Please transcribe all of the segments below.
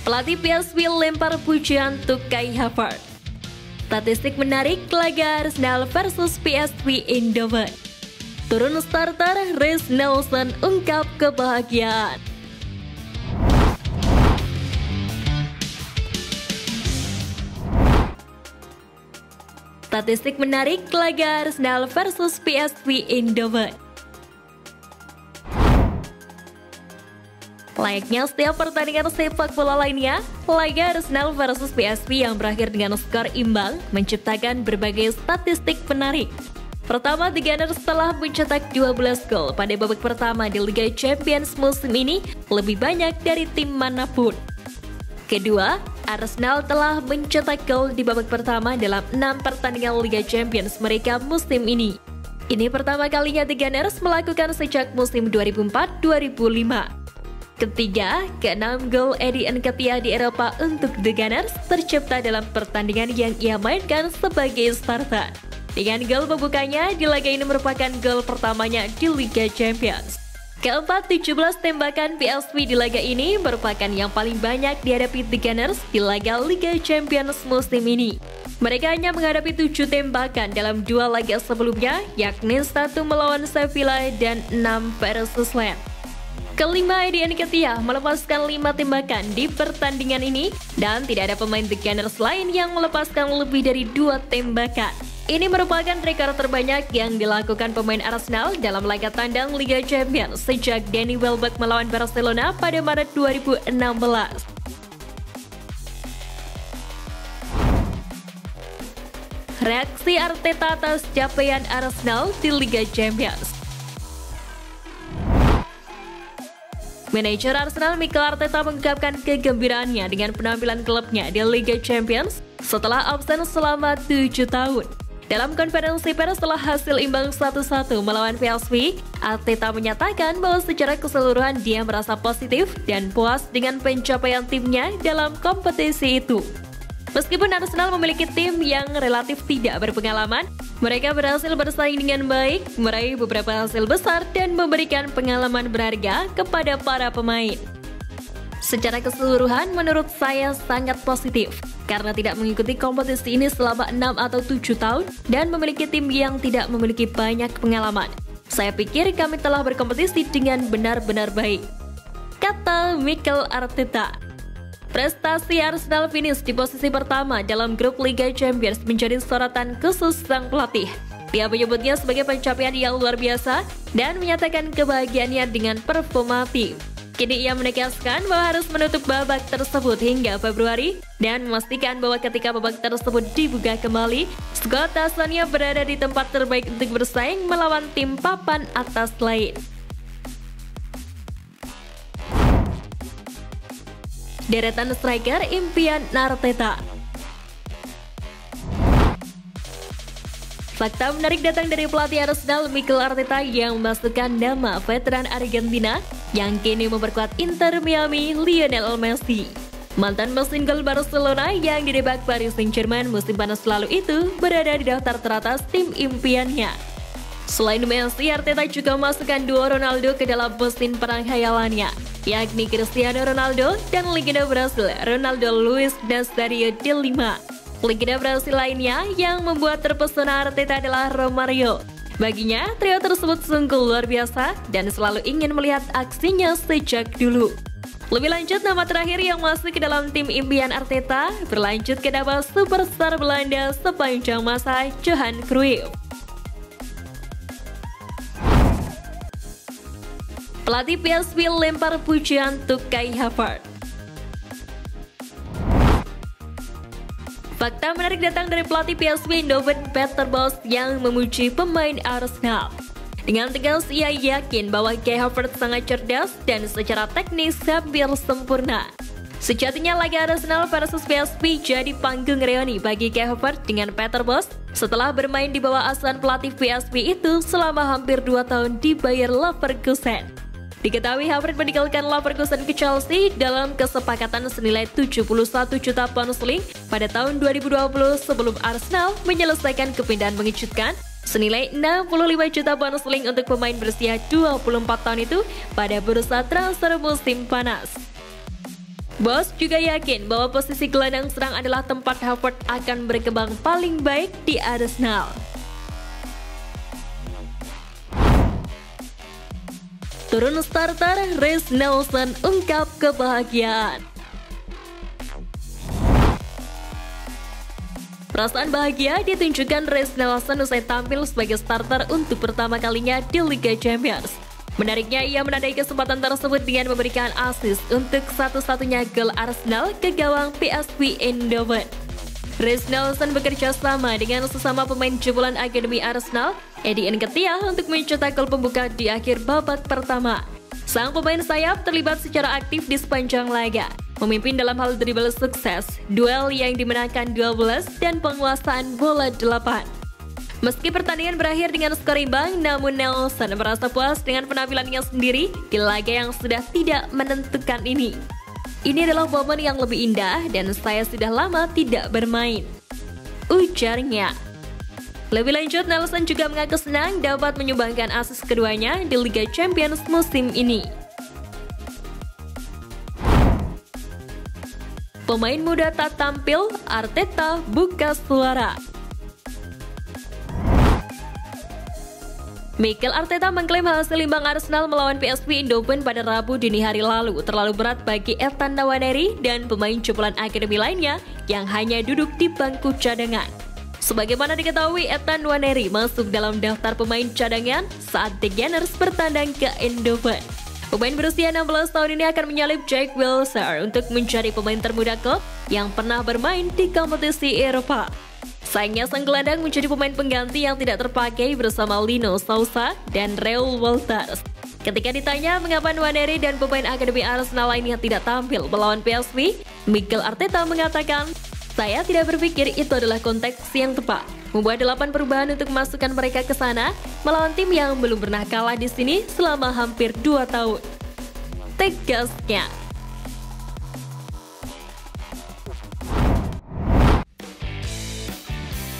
Pelatih PSV lempar pujian untuk Kai Havertz. Statistik menarik laga Arsenal versus PSV Eindhoven. Turun starter, Reiss Nelson ungkap kebahagiaan. Statistik menarik laga Arsenal versus PSV Eindhoven. Layaknya setiap pertandingan sepak bola lainnya, laga Arsenal versus PSV yang berakhir dengan skor imbang menciptakan berbagai statistik menarik. Pertama, The Gunners telah mencetak 12 gol pada babak pertama di Liga Champions musim ini, lebih banyak dari tim manapun. Kedua, Arsenal telah mencetak gol di babak pertama dalam 6 pertandingan Liga Champions mereka musim ini. Ini pertama kalinya The Gunners melakukan sejak musim 2004-2005. Ketiga, ke-6 gol Eddie Nketiah di Eropa untuk The Gunners tercipta dalam pertandingan yang ia mainkan sebagai starter. Dengan gol pembukanya di laga ini merupakan gol pertamanya di Liga Champions. Keempat, 17 tembakan PSV di laga ini merupakan yang paling banyak dihadapi The Gunners di laga Liga Champions musim ini. Mereka hanya menghadapi 7 tembakan dalam 2 laga sebelumnya, yakni 1 melawan Sevilla dan 6 versus Lens. Kelima, Eddie Nketiah melepaskan 5 tembakan di pertandingan ini dan tidak ada pemain The Gunners lain yang melepaskan lebih dari 2 tembakan. Ini merupakan rekor terbanyak yang dilakukan pemain Arsenal dalam laga tandang Liga Champions sejak Danny Welbeck melawan Barcelona pada Maret 2016. Reaksi Arteta atas capaian Arsenal di Liga Champions. Manajer Arsenal Mikel Arteta mengungkapkan kegembiraannya dengan penampilan klubnya di Liga Champions setelah absen selama 7 tahun. Dalam konferensi pers setelah hasil imbang 1-1 melawan PSV, Arteta menyatakan bahwa secara keseluruhan dia merasa positif dan puas dengan pencapaian timnya dalam kompetisi itu. Meskipun Arsenal memiliki tim yang relatif tidak berpengalaman, mereka berhasil bersaing dengan baik, meraih beberapa hasil besar, dan memberikan pengalaman berharga kepada para pemain. Secara keseluruhan, menurut saya sangat positif, karena tidak mengikuti kompetisi ini selama 6 atau 7 tahun, dan memiliki tim yang tidak memiliki banyak pengalaman. Saya pikir kami telah berkompetisi dengan benar-benar baik, kata Mikel Arteta. Prestasi Arsenal finish di posisi pertama dalam grup Liga Champions menjadi sorotan khusus sang pelatih. Dia menyebutnya sebagai pencapaian yang luar biasa dan menyatakan kebahagiaannya dengan performa tim. Kini ia menegaskan bahwa harus menutup babak tersebut hingga Februari dan memastikan bahwa ketika babak tersebut dibuka kembali, skuad asuhannya berada di tempat terbaik untuk bersaing melawan tim papan atas lain. Deretan striker impian Arteta. Fakta menarik datang dari pelatih Arsenal Mikel Arteta yang memasukkan nama veteran Argentina yang kini memperkuat Inter Miami, Lionel Messi. Mantan mesin gol Barcelona yang didebak Paris Saint-Germain musim panas lalu itu berada di daftar teratas tim impiannya. Selain Messi, Arteta juga memasukkan duo Ronaldo ke dalam mesin perang khayalannya, yakni Cristiano Ronaldo dan legenda Brasil Ronaldo Luis Nazario de Lima. Legenda Brasil lainnya yang membuat terpesona Arteta adalah Romario. Baginya, trio tersebut sungguh luar biasa dan selalu ingin melihat aksinya sejak dulu. Lebih lanjut, nama terakhir yang masuk ke dalam tim impian Arteta berlanjut ke nama superstar Belanda sepanjang masa, Johan Cruyff. Pelatih PSV lempar pujian untuk Kai Havertz. Fakta menarik datang dari pelatih PSV Eindhoven Peter Bosz yang memuji pemain Arsenal. Dengan tegas ia yakin bahwa Kai Havertz sangat cerdas dan secara teknis hampir sempurna. Sejatinya laga Arsenal versus PSV jadi panggung reuni bagi Kai Havertz dengan Peter Bosz setelah bermain di bawah asuhan pelatih PSV itu selama hampir 2 tahun di Bayer Leverkusen. Diketahui Havertz meninggalkan Leverkusen ke Chelsea dalam kesepakatan senilai 71 juta pound sterling pada tahun 2020 sebelum Arsenal menyelesaikan kepindahan mengejutkan senilai 65 juta pound sterling untuk pemain berusia 24 tahun itu pada bursa transfer musim panas. Bos juga yakin bahwa posisi gelandang serang adalah tempat Havertz akan berkembang paling baik di Arsenal. Turun starter, Reiss Nelson ungkap kebahagiaan. Perasaan bahagia ditunjukkan Reiss Nelson usai tampil sebagai starter untuk pertama kalinya di Liga Champions. Menariknya, ia menandai kesempatan tersebut dengan memberikan assist untuk satu-satunya gol Arsenal ke gawang PSV Eindhoven. Reiss Nelson bekerja sama dengan sesama pemain jebolan Akademi Arsenal, Eddie Nketiah, untuk mencetak gol pembuka di akhir babak pertama. Sang pemain sayap terlibat secara aktif di sepanjang laga, memimpin dalam hal dribble sukses, duel yang dimenangkan 12, dan penguasaan bola 8. Meski pertandingan berakhir dengan skor imbang, namun Nelson merasa puas dengan penampilannya sendiri di laga yang sudah tidak menentukan ini. Ini adalah momen yang lebih indah dan saya sudah lama tidak bermain, ujarnya. Lebih lanjut, Nelson juga mengaku senang dapat menyumbangkan assist keduanya di Liga Champions musim ini. Pemain muda tak tampil, Arteta buka suara. Mikel Arteta mengklaim hasil imbang Arsenal melawan PSV Eindhoven pada Rabu dini hari lalu terlalu berat bagi Ethan Nwaneri dan pemain jebolan akademi lainnya yang hanya duduk di bangku cadangan. Sebagaimana diketahui, Ethan Nwaneri masuk dalam daftar pemain cadangan saat The Gunners bertandang ke Eindhoven. Pemain berusia 16 tahun ini akan menyalip Jack Wilshere untuk mencari pemain termuda klub yang pernah bermain di kompetisi Eropa. Sayangnya, sang gelandang menjadi pemain pengganti yang tidak terpakai bersama Lino Sousa dan Raul Walters. Ketika ditanya mengapa Nwaneri dan pemain akademi Arsenal lainnya tidak tampil melawan PSV, Mikel Arteta mengatakan, "Saya tidak berpikir itu adalah konteks yang tepat. Membuat 8 perubahan untuk memasukkan mereka ke sana, melawan tim yang belum pernah kalah di sini selama hampir 2 tahun." Tegasnya.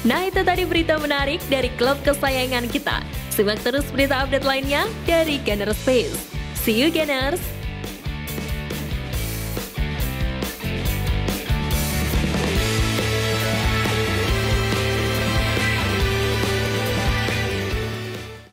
Nah, itu tadi berita menarik dari klub kesayangan kita. Simak terus berita update lainnya dari Gunners Space. See you Gunners!